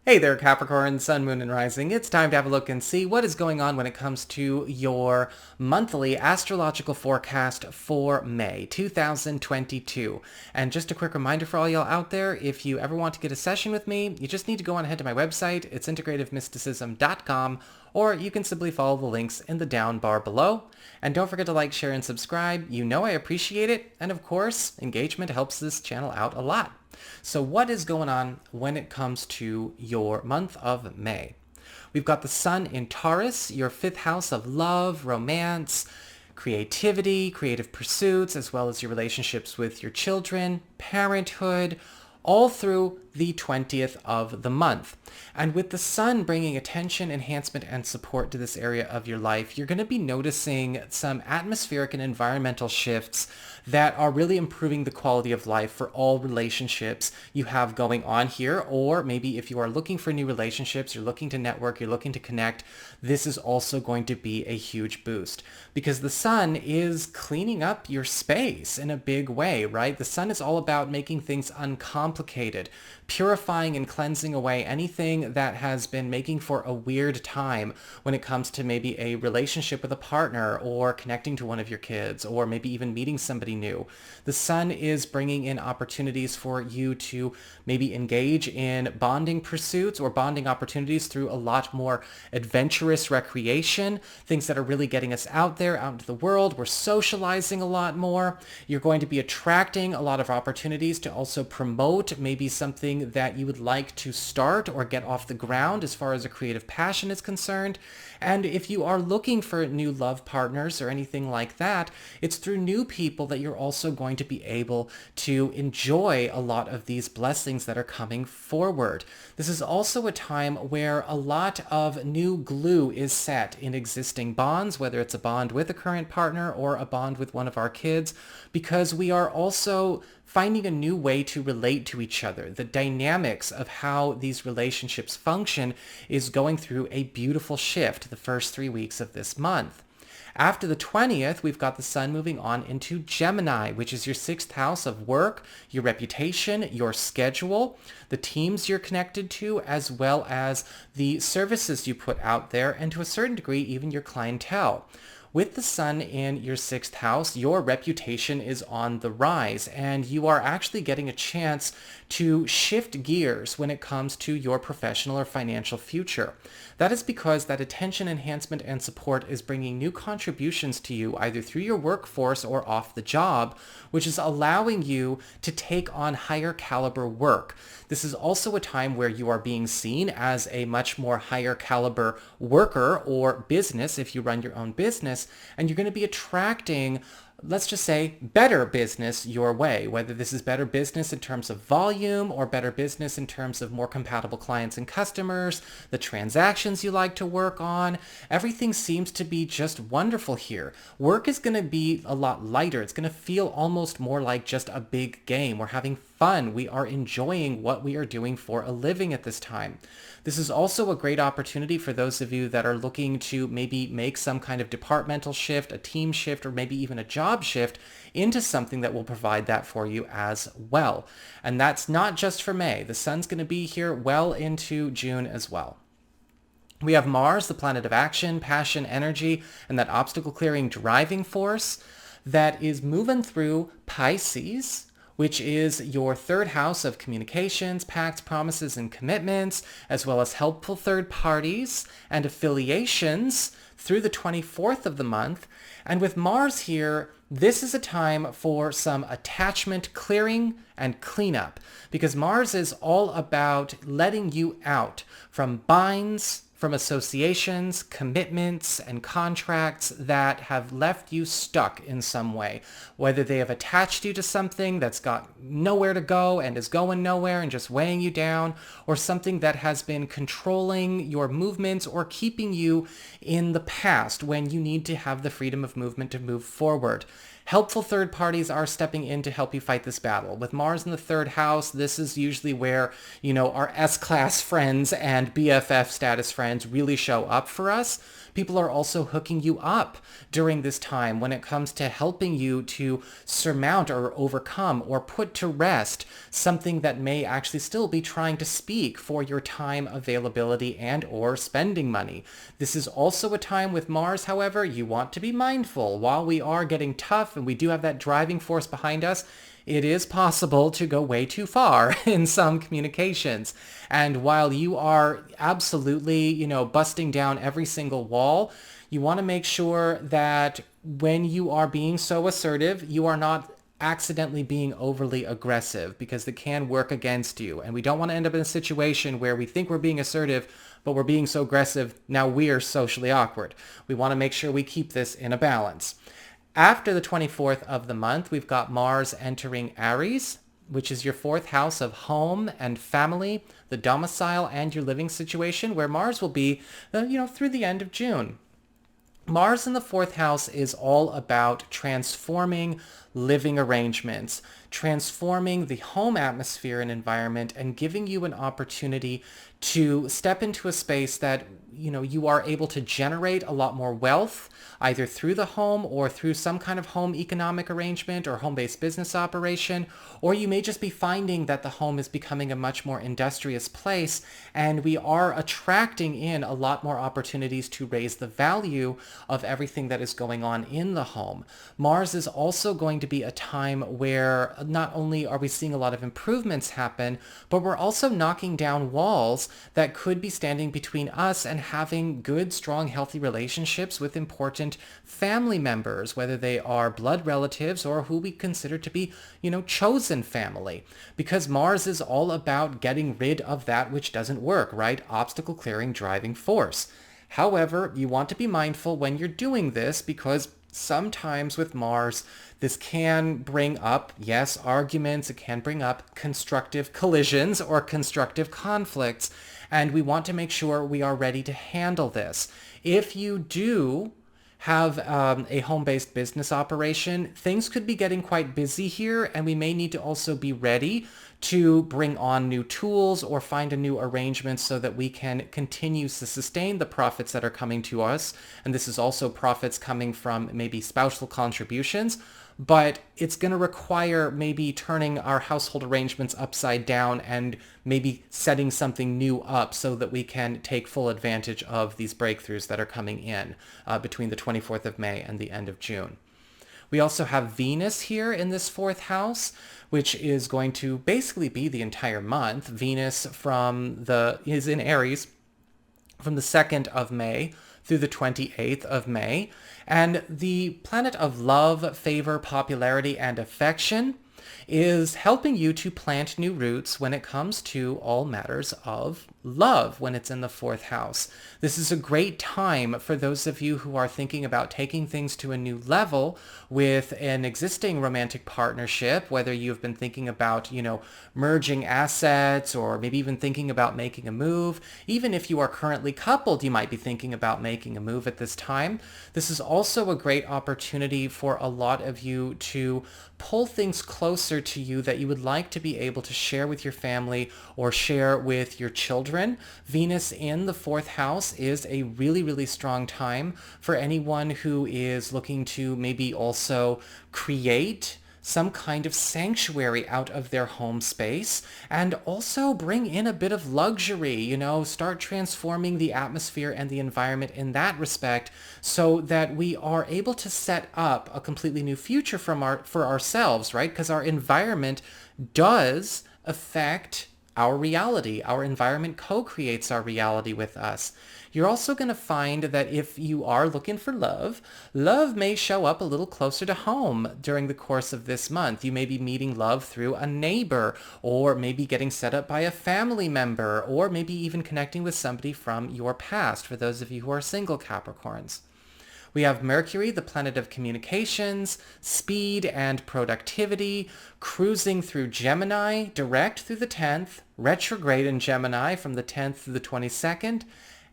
Hey there, Capricorn, Sun, Moon, and Rising. It's time to have a look and see what is going on when it comes to your monthly astrological forecast for May 2022. And just a quick reminder for all y'all out there, if you ever want to get a session with me, you just need to go on ahead to my website. It's integrativemysticism.com, or you can simply follow the links in the down bar below. And don't forget to like, share, and subscribe. You know I appreciate it. And of course, engagement helps this channel out a lot. So what is going on when it comes to your month of May? We've got the Sun in Taurus, your fifth house of love, romance, creativity, creative pursuits, as well as your relationships with your children, parenthood, all through the 20th of the month. And with the Sun bringing attention, enhancement, and support to this area of your life, you're going to be noticing some atmospheric and environmental shifts that are really improving the quality of life for all relationships you have going on here. Or maybe if you are looking for new relationships, you're looking to network, you're looking to connect, this is also going to be a huge boost because the Sun is cleaning up your space in a big way, right? The Sun is all about making things uncomplicated, purifying and cleansing away anything that has been making for a weird time when it comes to maybe a relationship with a partner or connecting to one of your kids or maybe even meeting somebody new. The Sun is bringing in opportunities for you to maybe engage in bonding pursuits or bonding opportunities through a lot more adventurous recreation, things that are really getting us out there, out into the world. We're socializing a lot more. You're going to be attracting a lot of opportunities to also promote maybe something that you would like to start or get off the ground as far as a creative passion is concerned. And if you are looking for new love partners or anything like that, it's through new people that you're also going to be able to enjoy a lot of these blessings that are coming forward. This is also a time where a lot of new glue is set in existing bonds, whether it's a bond with a current partner or a bond with one of our kids, because we are also finding a new way to relate to each other. The dynamics of how these relationships function is going through a beautiful shift the first 3 weeks of this month. After the 20th, we've got the Sun moving on into Gemini, which is your sixth house of work, your reputation, your schedule, the teams you're connected to, as well as the services you put out there, and to a certain degree, even your clientele. With the Sun in your sixth house, your reputation is on the rise, and you are actually getting a chance to shift gears when it comes to your professional or financial future. That is because that attention, enhancement, and support is bringing new contributions to you either through your workforce or off the job, which is allowing you to take on higher caliber work. This is also a time where you are being seen as a much more higher caliber worker or business if you run your own business, and you're going to be attracting, let's just say, better business your way, whether this is better business in terms of volume or better business in terms of more compatible clients and customers, the transactions you like to work on. Everything seems to be just wonderful here. Work is going to be a lot lighter. It's going to feel almost more like just a big game. We're having fun. We are enjoying what we are doing for a living at this time. This is also a great opportunity for those of you that are looking to maybe make some kind of departmental shift, a team shift, or maybe even a job shift into something that will provide that for you as well. And that's not just for May. The Sun's going to be here well into June as well. We have Mars, the planet of action, passion, energy, and that obstacle clearing driving force that is moving through Pisces, which is your third house of communications, pacts, promises, and commitments, as well as helpful third parties and affiliations through the 24th of the month. And with Mars here, this is a time for some attachment clearing and cleanup, because Mars is all about letting you out from binds, from associations, commitments, and contracts that have left you stuck in some way, whether they have attached you to something that's got nowhere to go and is going nowhere and just weighing you down, or something that has been controlling your movements or keeping you in the past when you need to have the freedom of movement to move forward. Helpful third parties are stepping in to help you fight this battle. With Mars in the third house, this is usually where, our S-class friends and BFF status friends really show up for us. People are also hooking you up during this time when it comes to helping you to surmount or overcome or put to rest something that may actually still be trying to speak for your time availability and or spending money. This is also a time with Mars, however, you want to be mindful. While we are getting tough and we do have that driving force behind us, it is possible to go way too far in some communications. And while you are absolutely, busting down every single wall, you want to make sure that when you are being so assertive, you are not accidentally being overly aggressive, because it can work against you. And we don't want to end up in a situation where we think we're being assertive, but we're being so aggressive, now we're socially awkward. We want to make sure we keep this in a balance. After the 24th of the month, we've got Mars entering Aries, which is your fourth house of home and family, the domicile, and your living situation, where Mars will be, through the end of June. Mars in the fourth house is all about transforming living arrangements, transforming the home atmosphere and environment, and giving you an opportunity to step into a space that, you are able to generate a lot more wealth, either through the home or through some kind of home economic arrangement or home-based business operation, or you may just be finding that the home is becoming a much more industrious place, and we are attracting in a lot more opportunities to raise the value of everything that is going on in the home. Mars is also going to be a time where not only are we seeing a lot of improvements happen, but we're also knocking down walls that could be standing between us and having good, strong, healthy relationships with important family members, whether they are blood relatives or who we consider to be, chosen family. Because Mars is all about getting rid of that which doesn't work, right? Obstacle clearing, driving force. However, you want to be mindful when you're doing this, because sometimes with Mars, this can bring up, yes, arguments. It can bring up constructive collisions or constructive conflicts. And we want to make sure we are ready to handle this. If you do have a home-based business operation, things could be getting quite busy here, and we may need to also be ready to bring on new tools or find a new arrangement so that we can continue to sustain the profits that are coming to us. And this is also profits coming from maybe spousal contributions, but it's going to require maybe turning our household arrangements upside down and maybe setting something new up so that we can take full advantage of these breakthroughs that are coming in between the 24th of May and the end of June. We also have Venus here in this fourth house, which is going to basically be the entire month. Venus is in Aries from the 2nd of May through the 28th of May. And the planet of love, favor, popularity, and affection is helping you to plant new roots when it comes to all matters of love when it's in the fourth house. This is a great time for those of you who are thinking about taking things to a new level with an existing romantic partnership, whether you've been thinking about, merging assets, or maybe even thinking about making a move. Even if you are currently coupled, you might be thinking about making a move at this time. This is also a great opportunity for a lot of you to pull things closer to you that you would like to be able to share with your family or share with your children. Venus in the fourth house is a really, really strong time for anyone who is looking to maybe also create some kind of sanctuary out of their home space, and also bring in a bit of luxury, start transforming the atmosphere and the environment in that respect so that we are able to set up a completely new future for ourselves, right? Because our environment does affect our reality. Our environment co-creates our reality with us. You're also going to find that if you are looking for love, love may show up a little closer to home during the course of this month. You may be meeting love through a neighbor, or maybe getting set up by a family member, or maybe even connecting with somebody from your past, for those of you who are single Capricorns. We have Mercury, the planet of communications, speed, and productivity, cruising through Gemini, direct through the 10th, retrograde in Gemini from the 10th to the 22nd,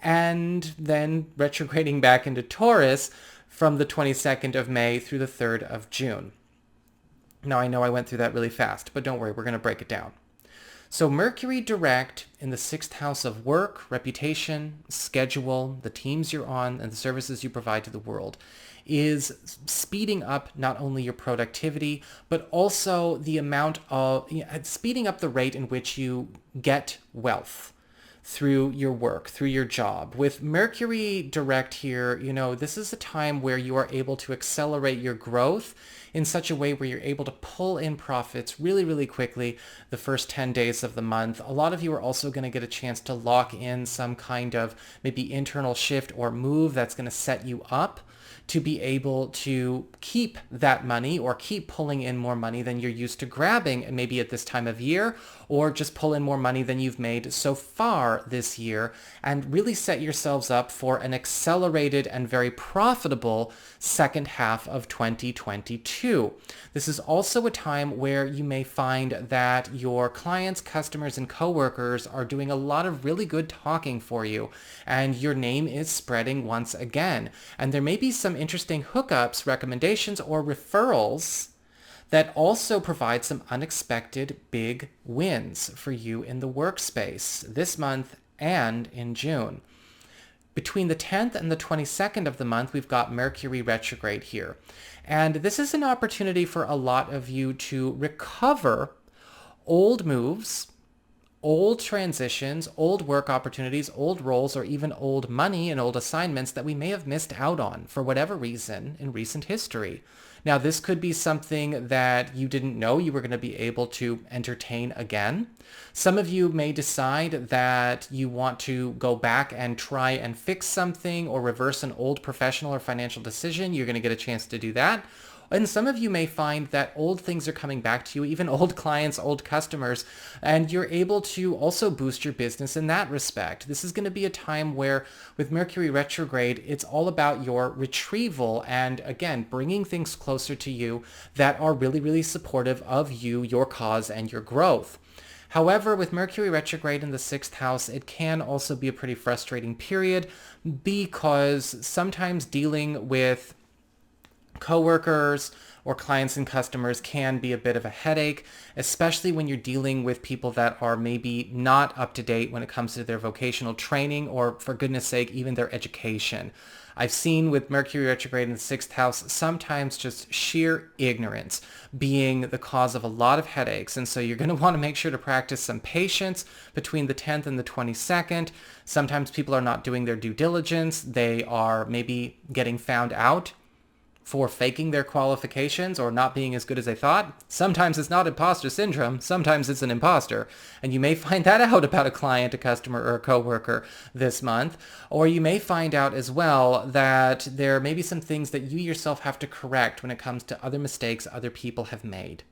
and then retrograding back into Taurus from the 22nd of May through the 3rd of June. Now, I know I went through that really fast, but don't worry, we're going to break it down. So Mercury direct in the sixth house of work, reputation, schedule, the teams you're on, and the services you provide to the world is speeding up not only your productivity, but also the amount of, speeding up the rate in which you get wealth through your work, through your job. With Mercury direct here, this is a time where you are able to accelerate your growth in such a way where you're able to pull in profits really, really quickly the first 10 days of the month. A lot of you are also going to get a chance to lock in some kind of maybe internal shift or move that's going to set you up to be able to keep that money or keep pulling in more money than you're used to grabbing maybe at this time of year, or just pull in more money than you've made so far this year and really set yourselves up for an accelerated and very profitable second half of 2022. This is also a time where you may find that your clients, customers, and coworkers are doing a lot of really good talking for you, and your name is spreading once again. And there may be some interesting hookups, recommendations, or referrals that also provide some unexpected big wins for you in the workspace this month and in June. Between the 10th and the 22nd of the month, we've got Mercury retrograde here. And this is an opportunity for a lot of you to recover old moves, old transitions, old work opportunities, old roles, or even old money and old assignments that we may have missed out on for whatever reason in recent history. Now, this could be something that you didn't know you were going to be able to entertain again. Some of you may decide that you want to go back and try and fix something or reverse an old professional or financial decision. You're going to get a chance to do that. And some of you may find that old things are coming back to you, even old clients, old customers, and you're able to also boost your business in that respect. This is going to be a time where, with Mercury retrograde, it's all about your retrieval and, again, bringing things closer to you that are really, really supportive of you, your cause, and your growth. However, with Mercury retrograde in the sixth house, it can also be a pretty frustrating period because sometimes dealing with coworkers or clients and customers can be a bit of a headache, especially when you're dealing with people that are maybe not up to date when it comes to their vocational training or, for goodness sake, even their education. I've seen with Mercury retrograde in the sixth house, sometimes just sheer ignorance being the cause of a lot of headaches. And so you're going to want to make sure to practice some patience between the 10th and the 22nd. Sometimes people are not doing their due diligence. They are maybe getting found out for faking their qualifications or not being as good as they thought. Sometimes it's not imposter syndrome. Sometimes it's an imposter. And you may find that out about a client, a customer, or a coworker this month. Or you may find out as well that there may be some things that you yourself have to correct when it comes to other mistakes other people have made.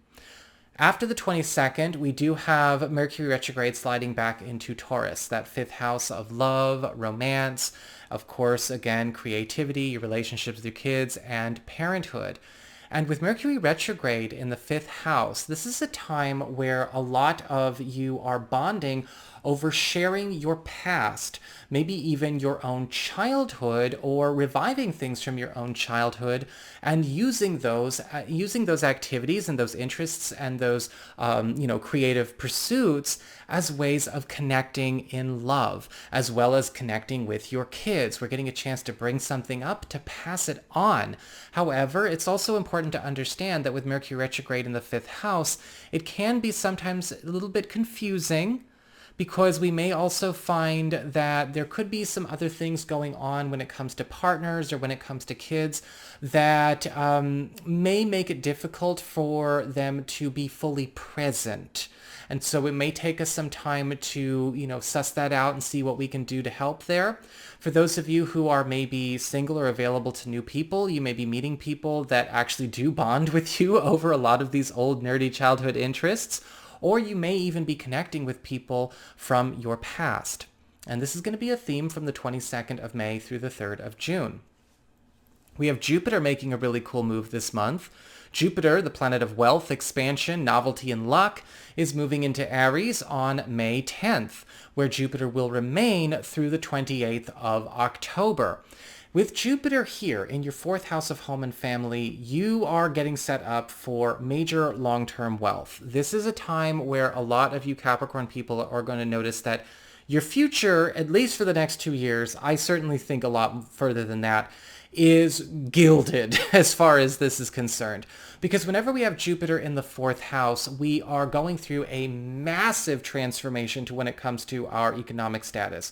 After the 22nd, we do have Mercury retrograde sliding back into Taurus, that fifth house of love, romance, of course, again, creativity, your relationships with your kids, and parenthood. And with Mercury retrograde in the fifth house, this is a time where a lot of you are bonding over sharing your past, maybe even your own childhood, or reviving things from your own childhood and using those activities and those interests and those creative pursuits as ways of connecting in love, as well as connecting with your kids. We're getting a chance to bring something up to pass it on. However, it's also important to understand that with Mercury retrograde in the fifth house, it can be sometimes a little bit confusing, because we may also find that there could be some other things going on when it comes to partners or when it comes to kids that may make it difficult for them to be fully present. And so it may take us some time to, suss that out and see what we can do to help there. For those of you who are maybe single or available to new people, you may be meeting people that actually do bond with you over a lot of these old nerdy childhood interests. Or you may even be connecting with people from your past. And this is going to be a theme from the 22nd of May through the 3rd of June. We have Jupiter making a really cool move this month. Jupiter, the planet of wealth, expansion, novelty, and luck, is moving into Aries on May 10th, where Jupiter will remain through the 28th of October. With Jupiter here in your fourth house of home and family, you are getting set up for major long-term wealth. This is a time where a lot of you Capricorn people are going to notice that your future, at least for the next 2 years, I certainly think a lot further than that, is gilded as far as this is concerned. Because whenever we have Jupiter in the fourth house, we are going through a massive transformation to when it comes to our economic status.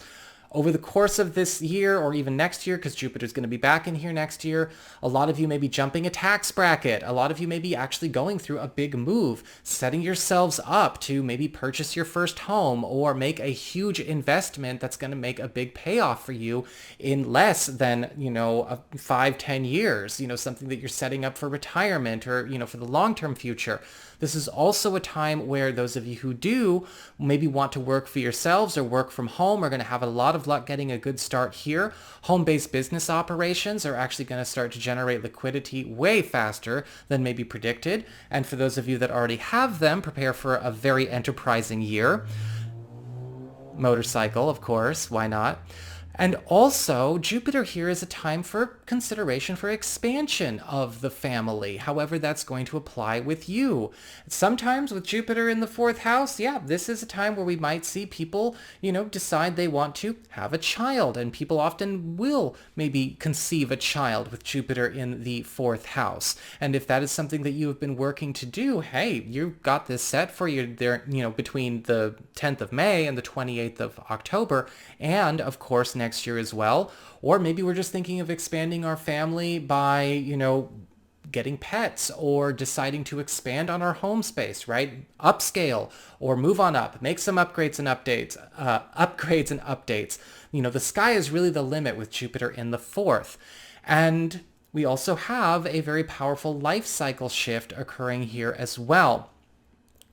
Over the course of this year or even next year, because Jupiter's going to be back in here next year, a lot of you may be jumping a tax bracket. A lot of you may be actually going through a big move, setting yourselves up to maybe purchase your first home or make a huge investment that's going to make a big payoff for you in less than, 5-10 years, something that you're setting up for retirement or, for the long-term future. This is also a time where those of you who do maybe want to work for yourselves or work from home are going to have a lot of luck getting a good start here. Home-based business operations are actually going to start to generate liquidity way faster than maybe predicted. And for those of you that already have them, prepare for a very enterprising year. Motorcycle, of course, why not? And also, Jupiter here is a time for consideration for expansion of the family, however that's going to apply with you. Sometimes with Jupiter in the fourth house, this is a time where we might see people, decide they want to have a child, and people often will maybe conceive a child with Jupiter in the fourth house. And if that is something that you have been working to do, hey, you've got this set for you there, between the 10th of May and the 28th of October, and of course next year as well. Or maybe we're just thinking of expanding our family by, getting pets or deciding to expand on our home space, right? Upscale or move on up, make some upgrades and updates. The sky is really the limit with Jupiter in the fourth. And we also have a very powerful life cycle shift occurring here as well.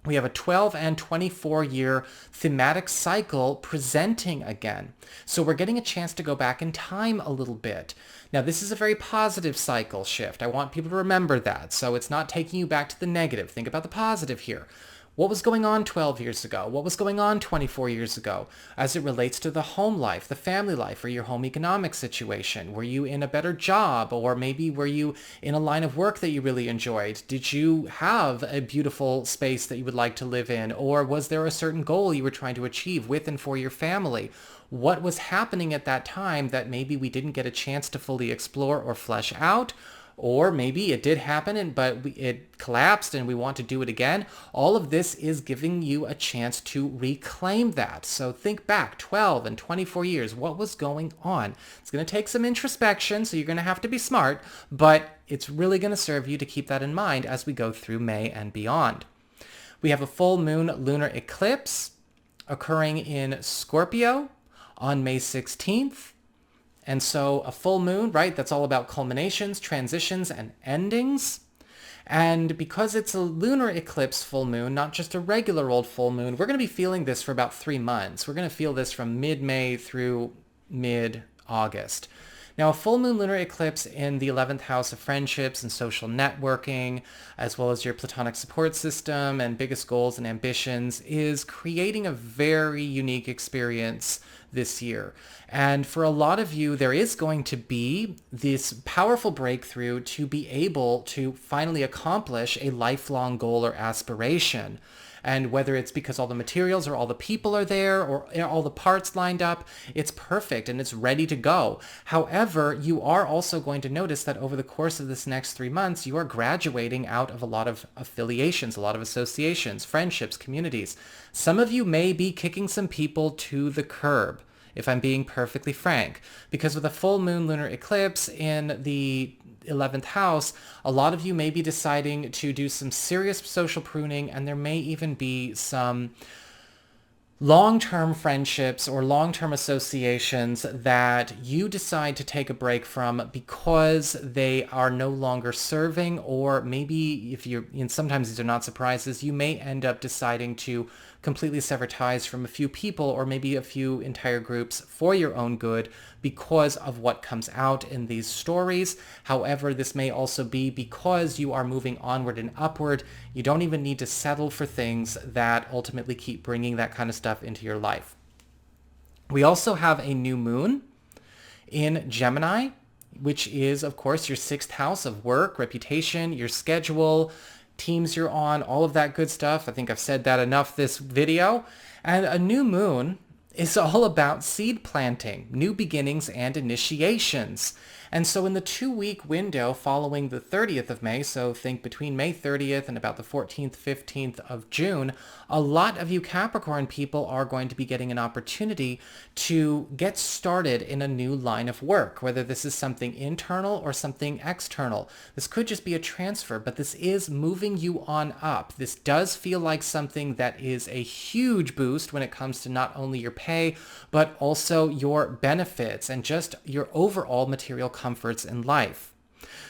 We have a 12 and 24 year thematic cycle presenting again. So we're getting a chance to go back in time a little bit. Now, this is a very positive cycle shift. I want people to remember that. So it's not taking you back to the negative. Think about the positive here. What was going on 12 years ago? What was going on 24 years ago as it relates to the home life, the family life, or your home economic situation? Were you in a better job, or maybe were you in a line of work that you really enjoyed? Did you have a beautiful space that you would like to live in, or was there a certain goal you were trying to achieve with and for your family? What was happening at that time that maybe we didn't get a chance to fully explore or flesh out? Or maybe it did happen, but it collapsed and we want to do it again. All of this is giving you a chance to reclaim that. So think back 12 and 24 years. What was going on? It's going to take some introspection, so you're going to have to be smart, but it's really going to serve you to keep that in mind as we go through May and beyond. We have a full moon lunar eclipse occurring in Scorpio on May 16th. And so a full moon, right, that's all about culminations, transitions, and endings. And because it's a lunar eclipse full moon, not just a regular old full moon, we're going to be feeling this for about 3 months. We're going to feel this from mid-May through mid-August. Now, a full moon lunar eclipse in the 11th house of friendships and social networking, as well as your platonic support system and biggest goals and ambitions, is creating a very unique experience this year. And for a lot of you, there is going to be this powerful breakthrough to be able to finally accomplish a lifelong goal or aspiration. And whether it's because all the materials or all the people are there or all the parts lined up, it's perfect and it's ready to go. However, you are also going to notice that over the course of this next 3 months, you are graduating out of a lot of affiliations, a lot of associations, friendships, communities. Some of you may be kicking some people to the curb, if I'm being perfectly frank, because with a full moon lunar eclipse in the 11th house, a lot of you may be deciding to do some serious social pruning, and there may even be some long-term friendships or long-term associations that you decide to take a break from because they are no longer serving, or maybe if you're, and sometimes these are not surprises, you may end up deciding to completely sever ties from a few people or maybe a few entire groups for your own good because of what comes out in these stories. However, this may also be because you are moving onward and upward. You don't even need to settle for things that ultimately keep bringing that kind of stuff into your life. We also have a new moon in Gemini which is, of course, your 6th house of work, reputation, your schedule, teams you're on, all of that good stuff. I think I've said that enough this video. And a new moon is all about seed planting, new beginnings, and initiations. And so in the 2-week window following the 30th of May, so think between May 30th and about the 14th, 15th of June, a lot of you Capricorn people are going to be getting an opportunity to get started in a new line of work, whether this is something internal or something external. This could just be a transfer, but this is moving you on up. This does feel like something that is a huge boost when it comes to not only your pay, but also your benefits and just your overall material comforts in life.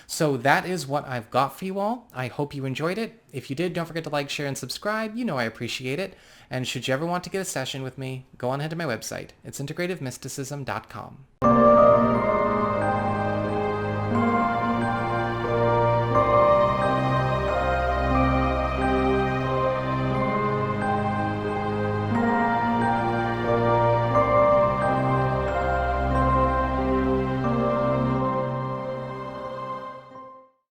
So that is what I've got for you all. I hope you enjoyed it. If you did, don't forget to like, share, and subscribe. You know I appreciate it. And should you ever want to get a session with me, go on ahead to my website. It's integrativemysticism.com.